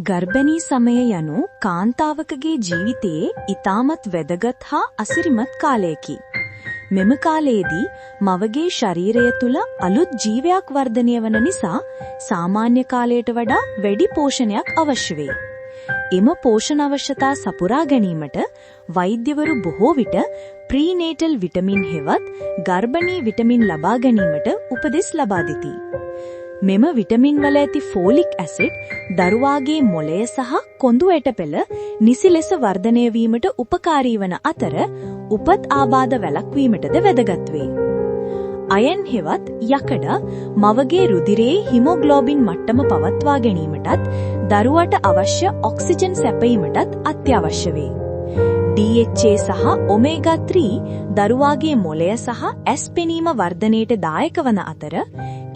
ගර්භණී සමය යනු කාන්තාවකගේ ජීවිතයේ ඉතාමත් වැදගත් හා අසිරිමත් කාලයකි. මෙම කාලයේදී මවගේ ශරීරය තුළ අලුත් ජීවයක් වර්ධනය වන නිසා සාමාන්‍ය කාලයට වඩා වැඩි පෝෂණයක් අවශ්‍ය වේ. එම පෝෂණ අවශ්‍යතා සපුරා ගැනීමට වෛද්‍යවරු බොහෝ විට ප්‍රීනේටල් විටමින් හෙවත් ගර්භණී විටමින් ලබා ගැනීමට උපදෙස් ලබා දෙති. මෙම විටමින් වල ඇති ෆෝලික් ඇසිඩ් දරුවාගේ මොළය සහ කොඳු ඇටපෙළ නිසි ලෙස වර්ධනය වීමට උපකාරී වන අතර උපත් ආබාධ වැළැක්වීමටද වැදගත් වේ. අයන් හෙවත් යකඩ මවගේ රුධිරයේ හිමොග්ලෝබින් මට්ටම පවත්වා ගැනීමටත් දරුවාට අවශ්‍ය ඔක්සිජන් සැපයීමටත් අත්‍යවශ්‍ය වේ. DHA සහ ඔමේගා 3 දරුවාගේ මොළය සහ ඇස් පෙනීම වර්ධනයට දායක වන අතර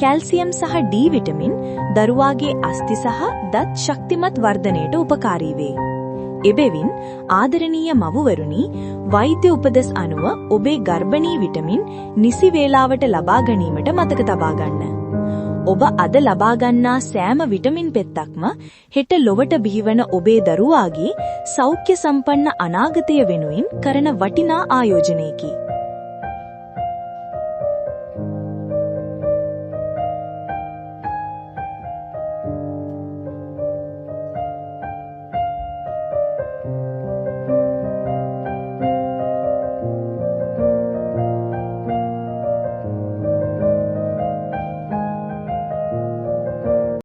කැල්සියම් සහ D විටමින් දරුවාගේ අස්ථි සහ දත් ශක්තිමත් වර්ධනයට උපකාරී වේ. එබැවින් ආදරණීය මව්වරුනි, වෛද්‍ය උපදෙස් අනුව ඔබේ ගර්භණී විටමින් නිසි වේලාවට ලබා ගැනීමට මතක තබා ගන්න. ඔබ අද ලබා ගන්නා සෑම විටමින් පෙත්තක්ම හෙට ලොවට බිහිවන ඔබේ දරුවාගේ සෞඛ්‍ය සම්පන්න අනාගතය වෙනුවෙන් කරන වටිනා ආයෝජනයකි.